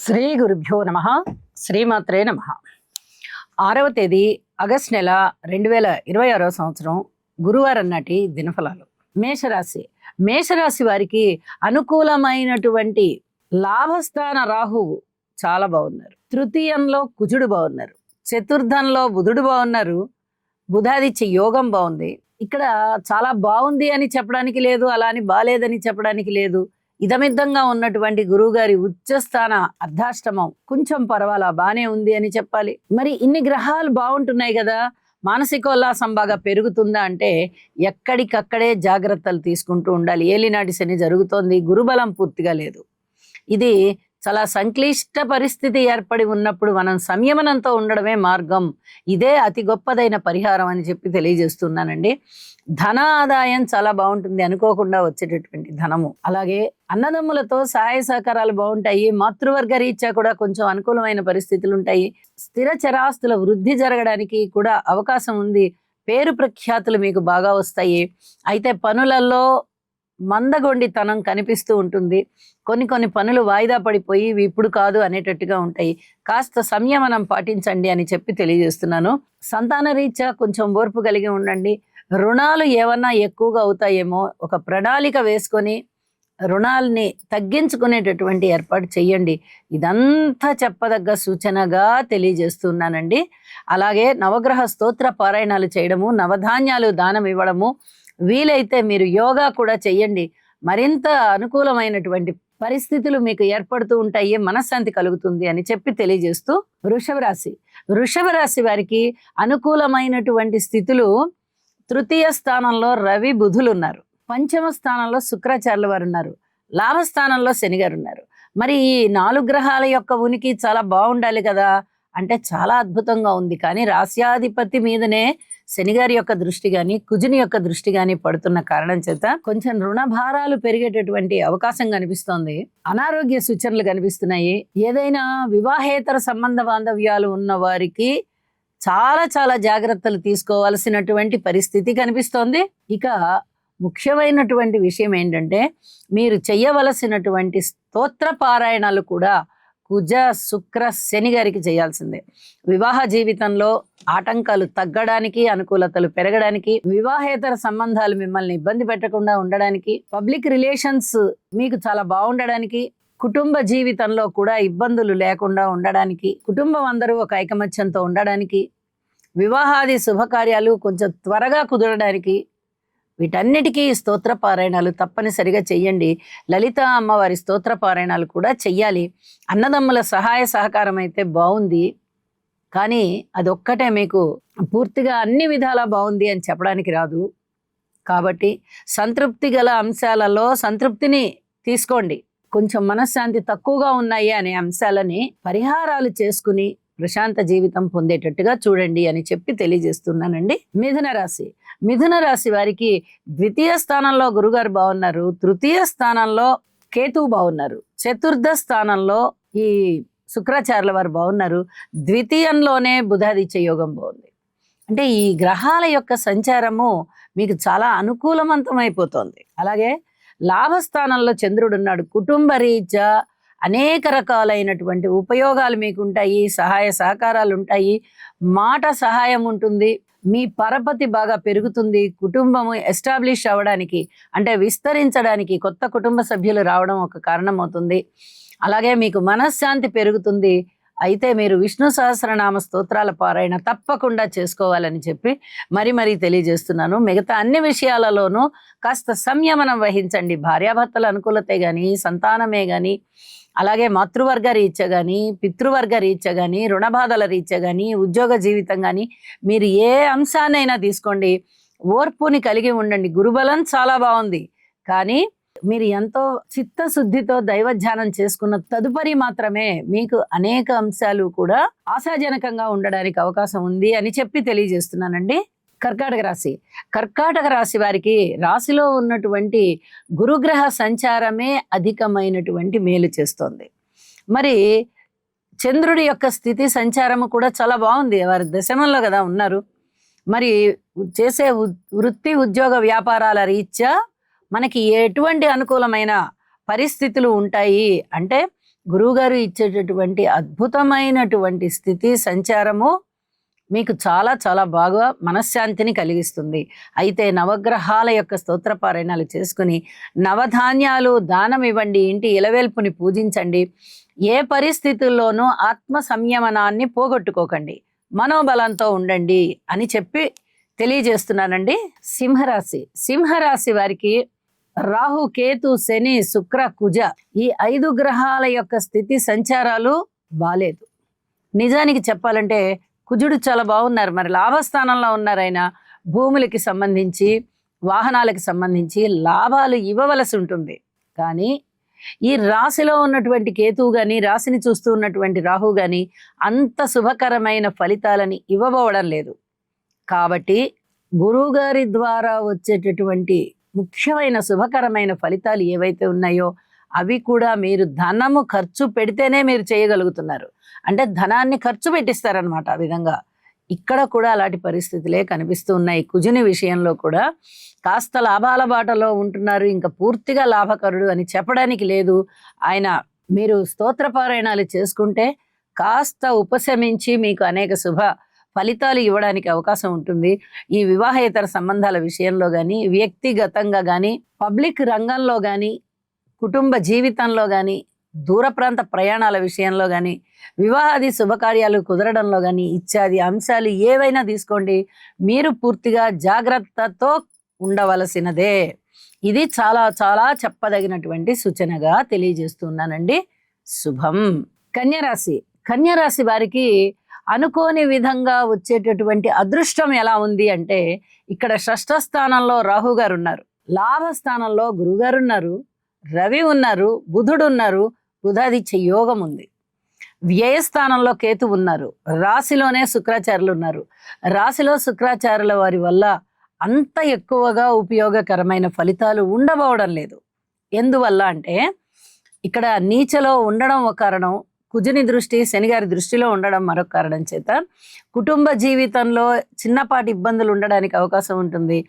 శ్రీ గురుభ్యో నమ. శ్రీమాత్రే నమ. 6వ తేదీ ఆగస్టు నెల 2026 సంవత్సరం గురువారం నాటి దినఫలాలు. మేషరాశి వారికి అనుకూలమైనటువంటి లాభస్థాన రాహువు చాలా బాగున్నారు. తృతీయంలో కుజుడు బాగున్నారు. చతుర్థంలో బుధుడు బాగున్నారు. బుధాదిత్య యోగం బాగుంది. ఇక్కడ చాలా బాగుంది అని చెప్పడానికి లేదు, అలా అని బాలేదని చెప్పడానికి లేదు. ఇదమిద్దంగా ఉన్నటువంటి గురువుగారి ఉచ్చస్థాన అర్ధాష్టమం కొంచెం పర్వాలా బానే ఉంది అని చెప్పాలి. మరి ఇన్ని గ్రహాలు బాగుంటున్నాయి కదా, మానసికోల్లాసం బాగా పెరుగుతుందా అంటే ఎక్కడికక్కడే జాగ్రత్తలు తీసుకుంటూ ఉండాలి. ఏలినాటి శని జరుగుతోంది, గురుబలం పూర్తిగా లేదు. ఇది చాలా సంక్లిష్ట పరిస్థితి ఏర్పడి ఉన్నప్పుడు మనం సంయమనంతో ఉండడమే మార్గం. ఇదే అతి గొప్పదైన పరిహారం అని చెప్పి తెలియజేస్తున్నానండి. ధన ఆదాయం చాలా బాగుంటుంది, అనుకోకుండా వచ్చేటటువంటి ధనము. అలాగే అన్నదమ్ములతో సహాయ సహకారాలు బాగుంటాయి. మాతృవర్గ రీత్యా కూడా కొంచెం అనుకూలమైన పరిస్థితులు ఉంటాయి. స్థిర చరాస్తుల వృద్ధి జరగడానికి కూడా అవకాశం ఉంది. పేరు ప్రఖ్యాతులు మీకు బాగా వస్తాయి. అయితే పనులలో మందగొండితనం కనిపిస్తూ ఉంటుంది. కొన్ని పనులు వాయిదా పడిపోయి ఇప్పుడు కాదు అనేటట్టుగా ఉంటాయి. కాస్త సంయమనం పాటించండి అని చెప్పి తెలియజేస్తున్నాను. సంతాన రీత్యా కొంచెం ఓర్పు కలిగి ఉండండి. రుణాలు ఏమన్నా ఎక్కువగా అవుతాయేమో ఒక ప్రణాళిక వేసుకొని రుణాలని తగ్గించుకునేటటువంటి ఏర్పాటు చెయ్యండి. ఇదంతా చెప్పదగ్గ సూచనగా తెలియజేస్తున్నానండి. అలాగే నవగ్రహ స్తోత్ర పారాయణాలు చేయడము, నవధాన్యాలు దానం ఇవ్వడము, వీలైతే మీరు యోగా కూడా చెయ్యండి. మరింత అనుకూలమైనటువంటి పరిస్థితులు మీకు ఏర్పడుతూ ఉంటాయి, మనశ్శాంతి కలుగుతుంది అని చెప్పి తెలియజేస్తూ వృషభ రాశి వారికి అనుకూలమైనటువంటి స్థితులు తృతీయ స్థానంలో రవి బుధులు ఉన్నారు. పంచమ స్థానంలో శుక్రాచార్యుల వారు ఉన్నారు. లాభస్థానంలో శని గారు ఉన్నారు. మరి ఈ 4 గ్రహాల యొక్క ఉనికి చాలా బాగుండాలి కదా అంటే చాలా అద్భుతంగా ఉంది. కానీ రాశ్యాధిపతి మీదనే శనిగారి యొక్క దృష్టి గాని కుజుని యొక్క దృష్టి గాని పడుతున్న కారణం చేత కొంచెం రుణ భారాలు పెరిగేటటువంటి అవకాశం కనిపిస్తోంది. అనారోగ్య సూచనలు కనిపిస్తున్నాయి. ఏదైనా వివాహేతర సంబంధ బాంధవ్యాలు ఉన్న వారికి చాలా జాగ్రత్తలు తీసుకోవాల్సినటువంటి పరిస్థితి కనిపిస్తోంది. ఇక ముఖ్యమైనటువంటి విషయం ఏంటంటే మీరు చెయ్యవలసినటువంటి స్తోత్ర పారాయణాలు కూడా కుజ శుక్ర శని గారికి చేయాల్సిందే. వివాహ జీవితంలో ఆటంకాలు తగ్గడానికి, అనుకూలతలు పెరగడానికి, వివాహేతర సంబంధాలు మిమ్మల్ని ఇబ్బంది పెట్టకుండా ఉండడానికి, పబ్లిక్ రిలేషన్స్ మీకు చాలా బాగుండడానికి, కుటుంబ జీవితంలో కూడా ఇబ్బందులు లేకుండా ఉండడానికి, కుటుంబం అందరూ ఒక ఐకమత్యంతో ఉండడానికి, వివాహాది శుభకార్యాలు కొంచెం త్వరగా కుదరడానికి, వీటన్నిటికీ స్తోత్ర పారాయణాలు తప్పనిసరిగా చెయ్యండి. లలిత అమ్మవారి స్తోత్ర పారాయణాలు కూడా చెయ్యాలి. అన్నదమ్ముల సహాయ సహకారం అయితే బాగుంది, కానీ అదొక్కటే మీకు పూర్తిగా అన్ని విధాలా బాగుంది అని చెప్పడానికి రాదు. కాబట్టి సంతృప్తి గల అంశాలలో సంతృప్తిని తీసుకోండి. కొంచెం మనశ్శాంతి తక్కువగా ఉన్నాయి అనే అంశాలని పరిహారాలు చేసుకుని ప్రశాంత జీవితం పొందేటట్టుగా చూడండి అని చెప్పి తెలియజేస్తున్నానండి. మిథున రాశి వారికి ద్వితీయ స్థానంలో గురుగారు బాగున్నారు. తృతీయ స్థానంలో కేతువు బాగున్నారు. చతుర్థ స్థానంలో ఈ శుక్రాచార్యుల వారు బాగున్నారు. ద్వితీయంలోనే బుధాదిత్య యోగం బాగుంది. అంటే ఈ గ్రహాల యొక్క సంచారము మీకు చాలా అనుకూలవంతమైపోతుంది. అలాగే లాభస్థానంలో చంద్రుడు ఉన్నాడు. కుటుంబ రీత్యా అనేక రకాలైనటువంటి ఉపయోగాలు మీకు ఉంటాయి. సహాయ సహకారాలు ఉంటాయి. మాట సహాయం ఉంటుంది. మీ పరపతి బాగా పెరుగుతుంది. కుటుంబము ఎస్టాబ్లిష్ అవ్వడానికి అంటే విస్తరించడానికి కొత్త కుటుంబ సభ్యులు రావడం ఒక కారణం అవుతుంది. అలాగే మీకు మనశ్శాంతి పెరుగుతుంది. అయితే మీరు విష్ణు సహస్రనామ స్తోత్రాల పారాయణ తప్పకుండా చేసుకోవాలని చెప్పి మరీ తెలియజేస్తున్నాను. మిగతా అన్ని విషయాలలోనూ కాస్త సంయమనం వహించండి. భార్యాభర్తల అనుకూలతే కానీ, సంతానమే కానీ, అలాగే మాతృవర్గ రీత్యా కానీ, పితృవర్గ రీత్యా కానీ, రుణబాధల రీత్యా కానీ, ఉద్యోగ జీవితం కానీ, మీరు ఏ అంశాన్నైనా తీసుకోండి, ఓర్పుని కలిగి ఉండండి. గురుబలం చాలా బాగుంది, కానీ మీరు ఎంతో చిత్తశుద్ధితో దైవధ్యానం చేసుకున్న తదుపరి మాత్రమే మీకు అనేక అంశాలు కూడా ఆశాజనకంగా ఉండడానికి అవకాశం ఉంది అని చెప్పి తెలియజేస్తున్నానండి. కర్కాటక రాశి వారికి రాశిలో ఉన్నటువంటి గురుగ్రహ సంచారమే అధికమైనటువంటి మేలు చేస్తోంది. మరి చంద్రుడి యొక్క స్థితి సంచారము కూడా చాలా బాగుంది. వారి దశమంలో కదా ఉన్నారు. మరి చేసే వృత్తి ఉద్యోగ వ్యాపారాల రీత్యా మనకి ఎటువంటి అనుకూలమైన పరిస్థితులు ఉంటాయి అంటే గురువుగారు ఇచ్చేటటువంటి అద్భుతమైనటువంటి స్థితి సంచారము మీకు చాలా చాలా బాగా మనశ్శాంతిని కలిగిస్తుంది. అయితే నవగ్రహాల యొక్క స్తోత్రపారాయణాలు చేసుకుని నవధాన్యాలు దానం ఇవ్వండి, ఇంటి ఇలవేల్పుని పూజించండి. ఏ పరిస్థితుల్లోనూ ఆత్మ సంయమనాన్ని పోగొట్టుకోకండి, మనోబలంతో ఉండండి అని చెప్పి తెలియజేస్తున్నానండి. సింహరాశి వారికి రాహు, కేతు, శని, శుక్ర, కుజ ఈ 5 గ్రహాల యొక్క స్థితి సంచారాలు బాలేదు. నిజానికి చెప్పాలంటే కుజుడు చాలా బాగున్నారు, మరి లాభస్థానంలో ఉన్నారు. ఆయన భూములకి సంబంధించి వాహనాలకు సంబంధించి లాభాలు ఇవ్వవలసి ఉంటుంది. కానీ ఈ రాశిలో ఉన్నటువంటి కేతువు కానీ, రాశిని చూస్తూ ఉన్నటువంటి రాహు కానీ అంత శుభకరమైన ఫలితాలని ఇవ్వబోవడం లేదు. కాబట్టి గురువు గారి ద్వారా వచ్చేటటువంటి ముఖ్యమైన శుభకరమైన ఫలితాలు ఏవైతే ఉన్నాయో అవి కూడా మీరు ధనము ఖర్చు పెడితేనే మీరు చేయగలుగుతున్నారు. అంటే ధనాన్ని ఖర్చు పెట్టిస్తారనమాట. ఆ విధంగా ఇక్కడ కూడా అలాంటి పరిస్థితులే కనిపిస్తూ ఉన్నాయి. కుజుని విషయంలో కూడా కాస్త లాభాల బాటలో ఉంటున్నారు, ఇంకా పూర్తిగా లాభకరుడు అని చెప్పడానికి లేదు. ఆయన మీరు స్తోత్రపారాయణాలు చేసుకుంటే కాస్త ఉపశమించి మీకు అనేక శుభ ఫలితాలు ఇవ్వడానికి అవకాశం ఉంటుంది. ఈ వివాహేతర సంబంధాల విషయంలో కానీ, వ్యక్తిగతంగా కానీ, పబ్లిక్ రంగంలో కానీ, కుటుంబ జీవితంలో కానీ, దూర ప్రాంత ప్రయాణాల విషయంలో కానీ, వివాహాది శుభకార్యాలు కుదరడంలో కానీ ఇత్యాది అంశాలు ఏవైనా తీసుకోండి, మీరు పూర్తిగా జాగ్రత్తతో ఉండవలసినదే. ఇది చాలా చాలా చెప్పదగినటువంటి సూచనగా తెలియజేస్తున్నానండి. శుభం. కన్యరాశి వారికి అనుకోని విధంగా వచ్చేటటువంటి అదృష్టం ఎలా ఉంది అంటే, ఇక్కడ షష్ఠ స్థానంలో రాహు గారు ఉన్నారు, లాభస్థానంలో గురుగారు ఉన్నారు, రవి ఉన్నారు, బుధుడు ఉన్నారు, బుధాదిత్య యోగం ఉంది. వ్యయస్థానంలో కేతు ఉన్నారు, రాశిలోనే శుక్రాచార్యులు ఉన్నారు. రాశిలో శుక్రాచార్యుల వారి వల్ల అంత ఎక్కువగా ఉపయోగకరమైన ఫలితాలు ఉండబోవడం లేదు. ఎందువల్ల అంటే ఇక్కడ నీచలో ఉండడం ఒక కారణం, కుజుని దృష్టి శనిగారి దృష్టిలో ఉండడం మరొక కారణం చేత కుటుంబ జీవితంలో చిన్నపాటి ఇబ్బందులు ఉండడానికి అవకాశం ఉంటుంది.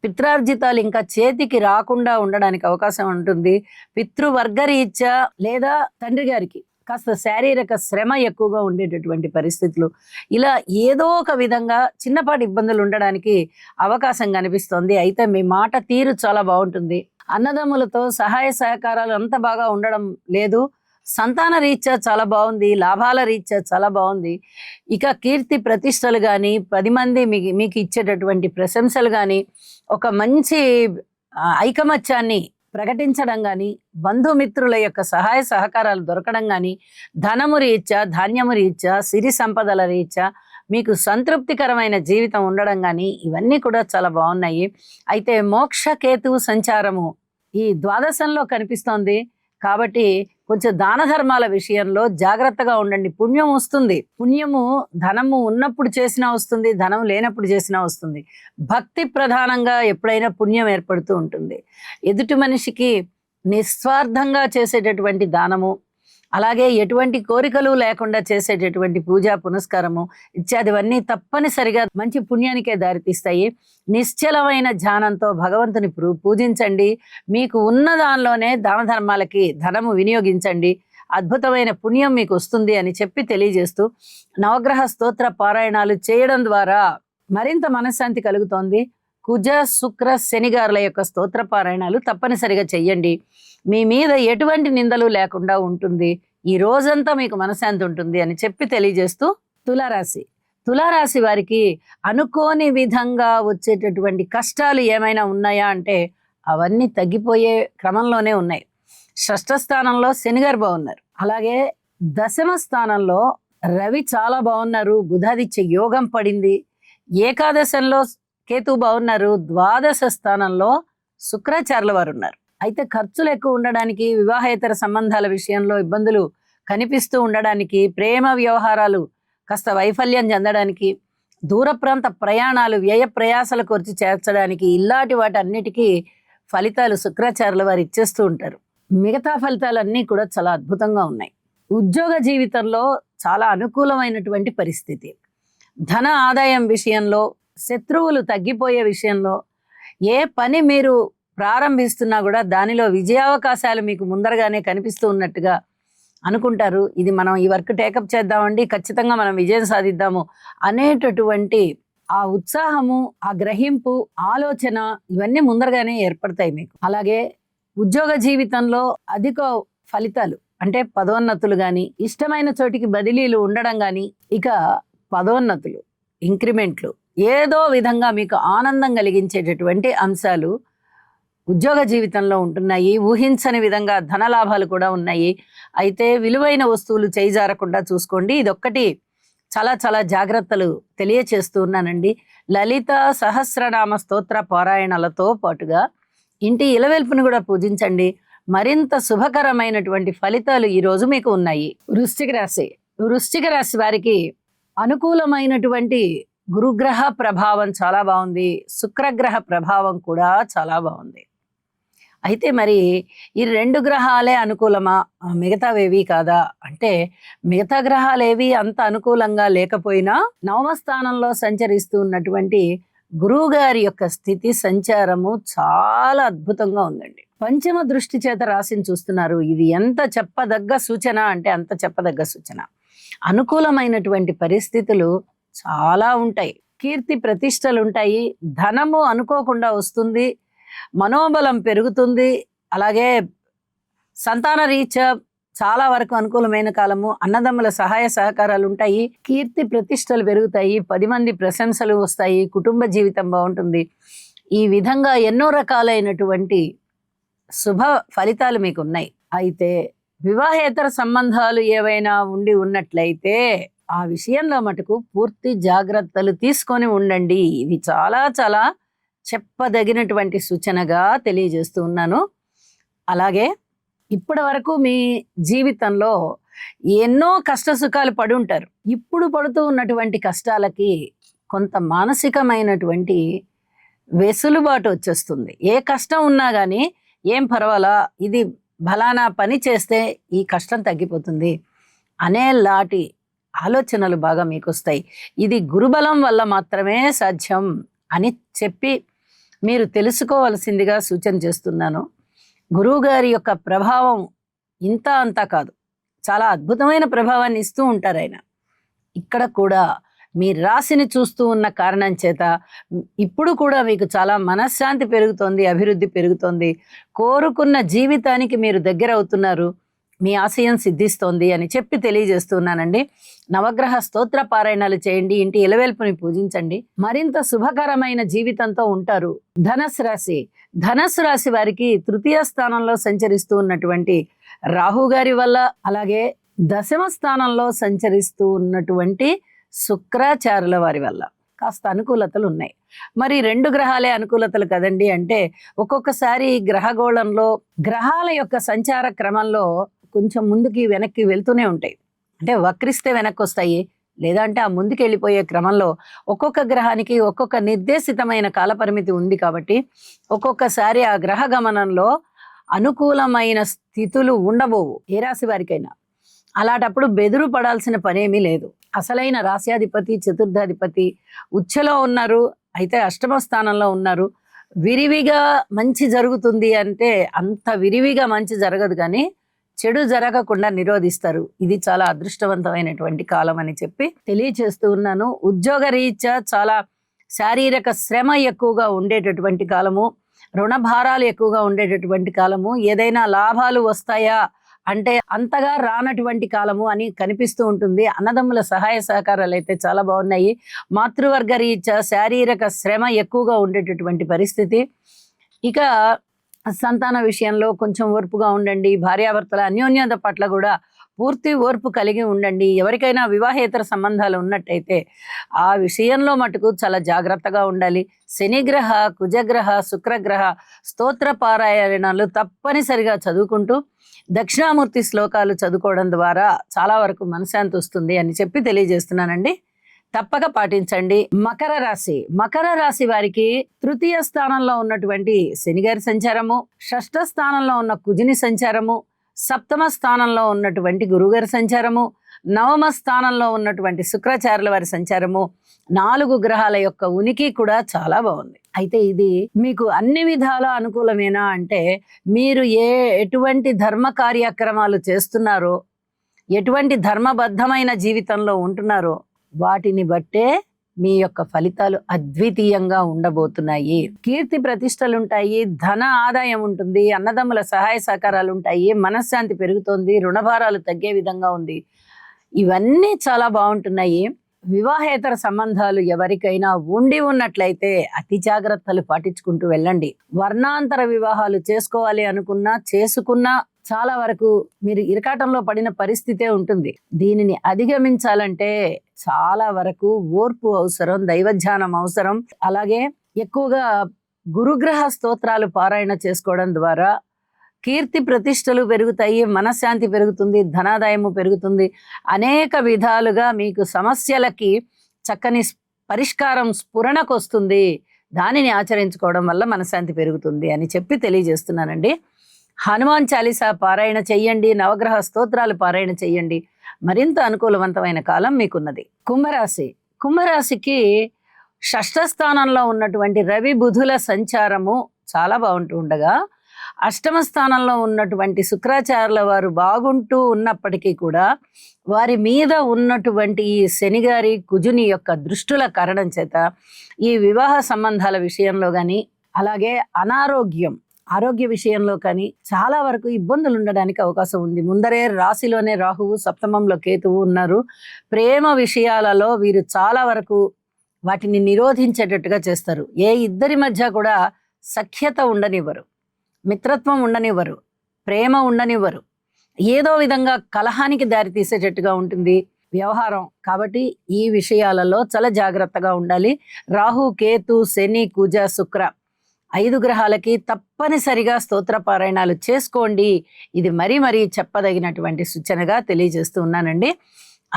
పిత్రార్జితాలు ఇంకా చేతికి రాకుండా ఉండడానికి అవకాశం ఉంటుంది. పితృవర్గరీత్యా లేదా తండ్రి గారికి కాస్త శారీరక శ్రమ ఎక్కువగా ఉండేటటువంటి పరిస్థితులు, ఇలా ఏదో ఒక విధంగా చిన్నపాటి ఇబ్బందులు ఉండడానికి అవకాశం కనిపిస్తోంది. అయితే మీ మాట తీరు చాలా బాగుంటుంది. అన్నదమ్ములతో సహాయ సహకారాలు అంత బాగా ఉండడం లేదు. సంతాన రీత్యా చాలా బాగుంది, లాభాల రీత్యా చాలా బాగుంది. ఇక కీర్తి ప్రతిష్టలు కానీ, 10 మంది మీకు ఇచ్చేటటువంటి ప్రశంసలు కానీ, ఒక మంచి ఐకమత్యాన్ని ప్రకటించడం కానీ, బంధుమిత్రుల యొక్క సహాయ సహకారాలు దొరకడం కానీ, ధనము రీత్యా, ధాన్యము రీత్యా, సిరి సంపదల రీత్యా మీకు సంతృప్తికరమైన జీవితం ఉండడం కానీ, ఇవన్నీ కూడా చాలా బాగున్నాయి. అయితే మోక్షకేతువు సంచారము ఈ ద్వాదశంలో కనిపిస్తోంది కాబట్టి కొంచెం దాన ధర్మాల విషయంలో జాగ్రత్తగా ఉండండి. పుణ్యం వస్తుంది, పుణ్యము ధనము ఉన్నప్పుడు చేసినా వస్తుంది, ధనం లేనప్పుడు చేసినా వస్తుంది. భక్తి ప్రధానంగా ఎప్పుడైనా పుణ్యం ఏర్పడుతూ ఉంటుంది. ఎదుటి మనిషికి నిస్వార్థంగా చేసేటటువంటి దానము, అలాగే ఎటువంటి కోరికలు లేకుండా చేసేటటువంటి పూజా పునస్కారము ఇత్యాదివన్నీ తప్పనిసరిగా మంచి పుణ్యానికే దారితీస్తాయి. నిశ్చలమైన ధ్యానంతో భగవంతుని పూజించండి. మీకు ఉన్న దానిలోనే దాన ధర్మాలకి ధనము వినియోగించండి. అద్భుతమైన పుణ్యం మీకు వస్తుంది అని చెప్పి తెలియజేస్తూ, నవగ్రహ స్తోత్ర పారాయణాలు చేయడం ద్వారా మరింత మనశ్శాంతి కలుగుతోంది. కుజ శుక్ర శనిగారుల యొక్క స్తోత్ర పారాయణాలు తప్పనిసరిగా చెయ్యండి. మీ మీద ఎటువంటి నిందలు లేకుండా ఉంటుంది. ఈ రోజంతా మీకు మనశ్శాంతి ఉంటుంది అని చెప్పి తెలియజేస్తూ, తులారాశి వారికి అనుకోని విధంగా వచ్చేటటువంటి కష్టాలు ఏమైనా ఉన్నాయా అంటే అవన్నీ తగ్గిపోయే క్రమంలోనే ఉన్నాయి. షష్ఠ స్థానంలో శనిగారు బాగున్నారు, అలాగే దశమ స్థానంలో రవి చాలా బాగున్నారు, బుధాదిత్య యోగం పడింది. ఏకాదశంలో కేతు బాగున్నారు, ద్వాదశ స్థానంలో శుక్రాచార్యుల వారు ఉన్నారు. అయితే ఖర్చులు ఎక్కువ ఉండడానికి, వివాహేతర సంబంధాల విషయంలో ఇబ్బందులు కనిపిస్తూ ఉండడానికి, ప్రేమ వ్యవహారాలు కాస్త వైఫల్యం చెందడానికి, దూర ప్రాంత ప్రయాణాలు వ్యయ ప్రయాసాలకు వచ్చి చేర్చడానికి, ఇలాంటి వాటి అన్నిటికీ ఫలితాలు శుక్రాచార్యుల వారు ఇచ్చేస్తూ ఉంటారు. మిగతా ఫలితాలన్నీ కూడా చాలా అద్భుతంగా ఉన్నాయి. ఉద్యోగ జీవితంలో చాలా అనుకూలమైనటువంటి పరిస్థితి. ధన ఆదాయం విషయంలో, శత్రువులు తగ్గిపోయే విషయంలో, ఏ పని మీరు ప్రారంభిస్తున్నా కూడా దానిలో విజయావకాశాలు మీకు ముందరగానే కనిపిస్తూ ఉన్నట్టుగా అనుకుంటారు. ఇది మనం ఈ వర్క్ టేకప్ చేద్దామండి, ఖచ్చితంగా మనం విజయం సాధిద్దాము అనేటటువంటి ఆ ఉత్సాహము, ఆ గ్రహింపు, ఆలోచన ఇవన్నీ ముందరగానే ఏర్పడతాయి మీకు. అలాగే ఉద్యోగ జీవితంలో అధిక ఫలితాలు అంటే పదోన్నతులు కానీ, ఇష్టమైన చోటికి బదిలీలు ఉండడం కానీ, ఇక పదోన్నతులు, ఇంక్రిమెంట్లు ఏదో విధంగా మీకు ఆనందం కలిగించేటటువంటి అంశాలు ఉద్యోగ జీవితంలో ఉంటున్నాయి. ఊహించని విధంగా ధనలాభాలు కూడా ఉన్నాయి. అయితే విలువైన వస్తువులు చేయిజారకుండా చూసుకోండి. ఇదొక్కటి చాలా చాలా జాగ్రత్తలు తెలియచేస్తూ ఉన్నానండి. లలిత సహస్రనామ స్తోత్ర పారాయణలతో పాటుగా ఇంటి ఇలవెల్పుని కూడా పూజించండి. మరింత శుభకరమైనటువంటి ఫలితాలు ఈరోజు మీకు ఉన్నాయి. వృశ్చిక రాశి వారికి అనుకూలమైనటువంటి గురుగ్రహ ప్రభావం చాలా బాగుంది. శుక్రగ్రహ ప్రభావం కూడా చాలా బాగుంది. అయితే మరి ఈ 2 గ్రహాలే అనుకూలమా, మిగతావేవి కాదా అంటే, మిగతా గ్రహాలేవి అంత అనుకూలంగా లేకపోయినా నవమ స్థానంలో సంచరిస్తూ ఉన్నటువంటి గురువు గారి యొక్క స్థితి సంచారము చాలా అద్భుతంగా ఉందండి. పంచమ దృష్టి చేత రాశిని చూస్తున్నారు. ఇది ఎంత చెప్పదగ్గ సూచన అంటే అంత చెప్పదగ్గ సూచన. అనుకూలమైనటువంటి పరిస్థితులు చాలా ఉంటాయి. కీర్తి ప్రతిష్టలు ఉంటాయి. ధనము అనుకోకుండా వస్తుంది. మనోబలం పెరుగుతుంది. అలాగే సంతాన రీత్యా చాలా వరకు అనుకూలమైన కాలము. అన్నదమ్ముల సహాయ సహకారాలు ఉంటాయి. కీర్తి ప్రతిష్టలు పెరుగుతాయి. 10 మంది ప్రశంసలు వస్తాయి. కుటుంబ జీవితం బాగుంటుంది. ఈ విధంగా ఎన్నో రకాలైనటువంటి శుభ ఫలితాలు మీకు ఉన్నాయి. అయితే వివాహేతర సంబంధాలు ఏవైనా ఉన్నట్లయితే ఆ విషయంలో మటుకు పూర్తి జాగ్రత్తలు తీసుకొని ఉండండి. ఇది చాలా చాలా చెప్పదగినటువంటి సూచనగా తెలియజేస్తూ ఉన్నాను. అలాగే ఇప్పటి వరకు మీ జీవితంలో ఎన్నో కష్ట సుఖాలు పడి ఉంటారు. ఇప్పుడు పడుతూ ఉన్నటువంటి కష్టాలకి కొంత మానసికమైనటువంటి వెసులుబాటు వచ్చేస్తుంది. ఏ కష్టం ఉన్నా కానీ ఏం పర్వాలా, ఇది ఫలానా పని చేస్తే ఈ కష్టం తగ్గిపోతుంది అనేలాంటి ఆలోచనలు బాగా మీకు వస్తాయి. ఇది గురుబలం వల్ల మాత్రమే సాధ్యం అని చెప్పి మీరు తెలుసుకోవాల్సిందిగా సూచన చేస్తున్నాను. గురువు గారి యొక్క ప్రభావం ఇంత అంతా కాదు, చాలా అద్భుతమైన ప్రభావాన్ని ఇస్తూ ఉంటారు ఆయన. ఇక్కడ కూడా మీ రాశిని చూస్తూ ఉన్న కారణం చేత ఇప్పుడు కూడా మీకు చాలా మనశ్శాంతి పెరుగుతోంది, అభివృద్ధి పెరుగుతోంది. కోరుకున్న జీవితానికి మీరు దగ్గర అవుతున్నారు. మీ ఆశయం సిద్ధిస్తోంది అని చెప్పి తెలియజేస్తున్నానండి. నవగ్రహ స్తోత్ర పారాయణాలు చేయండి. ఇంటి ఇలవెల్పుని పూజించండి. మరింత శుభకరమైన జీవితంతో ఉంటారు. ధనస్సు రాశి వారికి తృతీయ స్థానంలో సంచరిస్తూ ఉన్నటువంటి రాహు గారి వల్ల, అలాగే దశమ స్థానంలో సంచరిస్తూ ఉన్నటువంటి శుక్రాచార్యుల వారి వల్ల కాస్త అనుకూలతలు ఉన్నాయి. మరి 2 గ్రహాలే అనుకూలతలు కదండి అంటే, ఒక్కొక్కసారి గ్రహగోళంలో గ్రహాల యొక్క సంచార క్రమంలో కొంచెం ముందుకి వెనక్కి వెళ్తూనే ఉంటాయి. అంటే వక్రిస్తే వెనక్కి వస్తాయి, లేదంటే ఆ ముందుకు వెళ్ళిపోయే క్రమంలో ఒక్కొక్క గ్రహానికి ఒక్కొక్క నిర్దేశితమైన కాలపరిమితి ఉంది. కాబట్టి ఒక్కొక్కసారి ఆ గ్రహ గమనంలో అనుకూలమైన స్థితులు ఉండబోవు ఏ రాశి వారికైనా. అలాంటప్పుడు బెదురు పడాల్సిన పనేమీ లేదు. అసలైన రాశ్యాధిపతి, చతుర్థాధిపతి ఉచ్చలో ఉన్నారు, అయితే అష్టమ స్థానంలో ఉన్నారు. విరివిగా మంచి జరుగుతుంది అంటే అంత విరివిగా మంచి జరగదు, కానీ చెడు జరగకుండా నిరోధిస్తారు. ఇది చాలా అదృష్టవంతమైనటువంటి కాలం అని చెప్పి తెలియచేస్తూ ఉన్నాను. ఉద్యోగ రీత్యా చాలా శారీరక శ్రమ ఎక్కువగా ఉండేటటువంటి కాలము, రుణ భారాలు ఎక్కువగా ఉండేటటువంటి కాలము. ఏదైనా లాభాలు వస్తాయా అంటే అంతగా రానటువంటి కాలము అని కనిపిస్తూ ఉంటుంది. అన్నదమ్ముల సహాయ సహకారాలు అయితే చాలా బాగున్నాయి. మాతృవర్గ రీత్యా శారీరక శ్రమ ఎక్కువగా ఉండేటటువంటి పరిస్థితి. ఇక సంతాన విషయంలో కొంచెం ఓర్పుగా ఉండండి. భార్యాభర్తల అన్యోన్యత పట్ల కూడా పూర్తి ఓర్పు కలిగి ఉండండి. ఎవరికైనా వివాహేతర సంబంధాలు ఉన్నట్టయితే ఆ విషయంలో మటుకు చాలా జాగ్రత్తగా ఉండాలి. శనిగ్రహ, కుజగ్రహ, శుక్రగ్రహ స్తోత్ర పారాయణాలు తప్పనిసరిగా చదువుకుంటూ దక్షిణామూర్తి శ్లోకాలు చదువుకోవడం ద్వారా చాలా వరకు మనశ్శాంతి వస్తుంది అని చెప్పి తెలియజేస్తున్నానండి. తప్పక పాటించండి. మకర రాశి వారికి తృతీయ స్థానంలో ఉన్నటువంటి శనిగారి సంచారము, షష్ఠ స్థానంలో ఉన్న కుజుని సంచారము, సప్తమ స్థానంలో ఉన్నటువంటి గురుగారి సంచారము, నవమ స్థానంలో ఉన్నటువంటి శుక్రాచార్యుల వారి సంచారము, 4 గ్రహాల యొక్క ఉనికి కూడా చాలా బాగుంది. అయితే ఇది మీకు అన్ని విధాల అనుకూలమేనా అంటే, మీరు ఎటువంటి ధర్మ కార్యక్రమాలు చేస్తున్నారో ఎటువంటి ధర్మబద్ధమైన జీవితంలో ఉంటున్నారో వాటిని బట్టే మీ యొక్క ఫలితాలు అద్వితీయంగా ఉండబోతున్నాయి. కీర్తి ప్రతిష్టలు ఉంటాయి, ధన ఆదాయం ఉంటుంది, అన్నదమ్ముల సహాయ సహకారాలు ఉంటాయి, మనశ్శాంతి పెరుగుతుంది, రుణభారాలు తగ్గే విధంగా ఉంది. ఇవన్నీ చాలా బాగుంటున్నాయి. వివాహేతర సంబంధాలు ఎవరికైనా ఉండి ఉన్నట్లయితే అతి జాగ్రత్తలు పాటించుకుంటూ వెళ్ళండి. వర్ణాంతర వివాహాలు చేసుకోవాలి అనుకున్నా చేసుకున్నా చాలా వరకు మీరు ఇరకాటంలో పడిన పరిస్థితే ఉంటుంది. దీనిని అధిగమించాలంటే చాలా వరకు ఓర్పు అవసరం, దైవధ్యానం అవసరం. అలాగే ఎక్కువగా గురుగ్రహ స్తోత్రాలు పారాయణ చేసుకోవడం ద్వారా కీర్తి ప్రతిష్టలు పెరుగుతాయి, మనశ్శాంతి పెరుగుతుంది, ధనాదాయము పెరుగుతుంది. అనేక విధాలుగా మీకు సమస్యలకి చక్కని పరిష్కారం స్ఫురణకు వస్తుంది. దానిని ఆచరించుకోవడం వల్ల మనశ్శాంతి పెరుగుతుంది అని చెప్పి తెలియజేస్తున్నానండి. హనుమాన్ చాలీసా పారాయణ చెయ్యండి, నవగ్రహ స్తోత్రాలు పారాయణ చెయ్యండి. మరింత అనుకూలవంతమైన కాలం మీకున్నది. కుంభరాశికి షష్ఠ స్థానంలో ఉన్నటువంటి రవి బుధుల సంచారము చాలా బాగుంటూ ఉండగా, అష్టమ స్థానంలో ఉన్నటువంటి శుక్రాచార్యుల వారు బాగుంటూ ఉన్నప్పటికీ కూడా వారి మీద ఉన్నటువంటి ఈ శనిగారి కుజుని యొక్క దృష్టుల కారణం చేత ఈ వివాహ సంబంధాల విషయంలో కానీ, అలాగే ఆరోగ్య విషయంలో కానీ చాలా వరకు ఇబ్బందులు ఉండడానికి అవకాశం ఉంది. ముందరే రాశిలోనే రాహువు, సప్తమంలో కేతువు ఉన్నారు. ప్రేమ విషయాలలో వీరు చాలా వరకు వాటిని నిరోధించేటట్టుగా చేస్తారు. ఏ ఇద్దరి మధ్య కూడా సఖ్యత ఉండనివ్వరు, మిత్రత్వం ఉండనివ్వరు, ప్రేమ ఉండనివ్వరు. ఏదో విధంగా కలహానికి దారి తీసేటట్టుగా ఉంటుంది వ్యవహారం. కాబట్టి ఈ విషయాలలో చాలా జాగ్రత్తగా ఉండాలి. రాహు, కేతు, శని, కుజ, శుక్ర 5 గ్రహాలకి తప్పనిసరిగా స్తోత్ర పారాయణాలు చేసుకోండి. ఇది మరీ చెప్పదగినటువంటి సూచనగా తెలియజేస్తూ ఉన్నానండి.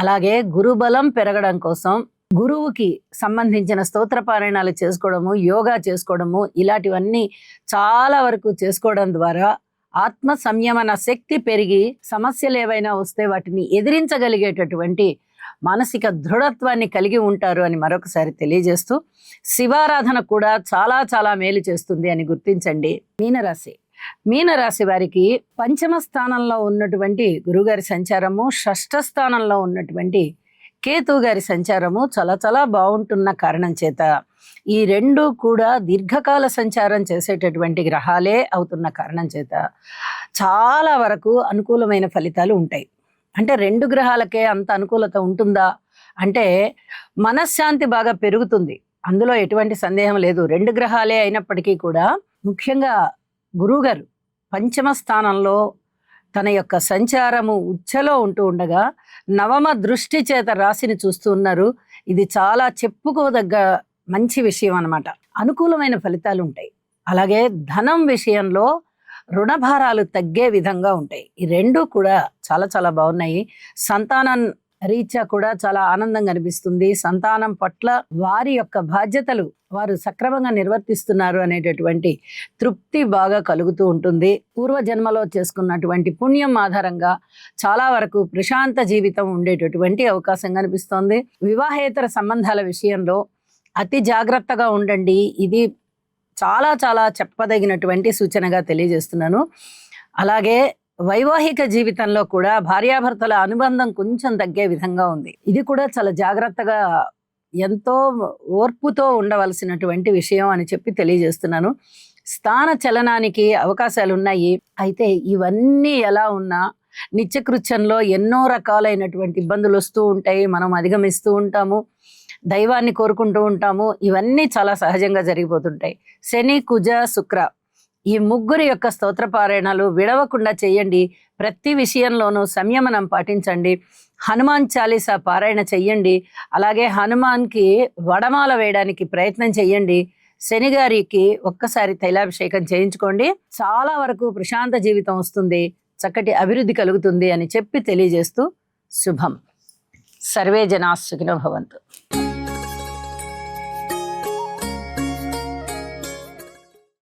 అలాగే గురుబలం పెరగడం కోసం గురువుకి సంబంధించిన స్తోత్ర పారాయణాలు చేసుకోవడము, యోగా చేసుకోవడము, ఇలాంటివన్నీ చాలా వరకు చేసుకోవడం ద్వారా ఆత్మ సంయమన శక్తి పెరిగి సమస్యలు ఏవైనా వస్తే వాటిని ఎదిరించగలిగేటటువంటి మానసిక దృఢత్వాన్ని కలిగి ఉంటారు అని మరొకసారి తెలియజేస్తూ, శివారాధన కూడా చాలా మేలు చేస్తుంది అని గుర్తించండి. మీనరాశి వారికి పంచమ స్థానంలో ఉన్నటువంటి గురుగారి సంచారము, షష్ఠ స్థానంలో ఉన్నటువంటి కేతు గారి సంచారము చాలా బాగుంటున్న కారణం చేత ఈ రెండు కూడా దీర్ఘకాల సంచారం చేసేటటువంటి గ్రహాలే అవుతున్న కారణం చేత చాలా వరకు అనుకూలమైన ఫలితాలు ఉంటాయి. అంటే 2 గ్రహాలకే అంత అనుకూలత ఉంటుందా అంటే మనశ్శాంతి బాగా పెరుగుతుంది, అందులో ఎటువంటి సందేహం లేదు. 2 గ్రహాలే అయినప్పటికీ కూడా ముఖ్యంగా గురువుగారు పంచమ స్థానంలో తన యొక్క సంచారము ఉచ్చలో ఉంటూ ఉండగా నవమ దృష్టి చేత రాశిని చూస్తూ ఉన్నారు. ఇది చాలా చెప్పుకోదగ్గ మంచి విషయం అన్నమాట. అనుకూలమైన ఫలితాలు ఉంటాయి. అలాగే ధనం విషయంలో రుణభారాలు తగ్గే విధంగా ఉంటాయి. ఈ 2 కూడా చాలా బాగున్నాయి. సంతానం రీత్యా కూడా చాలా ఆనందంగా అనిపిస్తుంది. సంతానం పట్ల వారి యొక్క బాధ్యతలు వారు సక్రమంగా నిర్వర్తిస్తున్నారు అనేటటువంటి తృప్తి బాగా కలుగుతూ ఉంటుంది. పూర్వజన్మలో చేసుకున్నటువంటి పుణ్యం ఆధారంగా చాలా వరకు ప్రశాంత జీవితం ఉండేటటువంటి అవకాశం కనిపిస్తోంది. వివాహేతర సంబంధాల విషయంలో అతి జాగ్రత్తగా ఉండండి. ఇది చాలా చెప్పదగినటువంటి సూచనగా తెలియజేస్తున్నాను. అలాగే వైవాహిక జీవితంలో కూడా భార్యాభర్తల అనుబంధం కొంచెం తగ్గే విధంగా ఉంది. ఇది కూడా చాలా జాగ్రత్తగా ఎంతో ఓర్పుతో ఉండవలసినటువంటి విషయం అని చెప్పి తెలియజేస్తున్నాను. స్థాన చలనానికి అవకాశాలు ఉన్నాయి. అయితే ఇవన్నీ ఎలా ఉన్నా నిత్యకృత్యంలో ఎన్నో రకాలైనటువంటి ఇబ్బందులు వస్తూ ఉంటాయి. మనం అధిగమిస్తూ ఉంటాము, దైవాన్ని కోరుకుంటూ ఉంటాము. ఇవన్నీ చాలా సహజంగా జరిగిపోతుంటాయి. శని, కుజ, శుక్ర ఈ 3 యొక్క స్తోత్ర పారాయణాలు విడవకుండా చేయండి. ప్రతి విషయంలోనూ సంయమనం పాటించండి. హనుమాన్ చాలీసా పారాయణ చెయ్యండి. అలాగే హనుమాన్కి వడమాల వేయడానికి ప్రయత్నం చెయ్యండి. శనిగారికి ఒక్కసారి తైలాభిషేకం చేయించుకోండి. చాలా వరకు ప్రశాంత జీవితం వస్తుంది, చక్కటి అభివృద్ధి కలుగుతుంది అని చెప్పి తెలియజేస్తూ శుభం. సర్వే జనా సుఖినో భవంతు.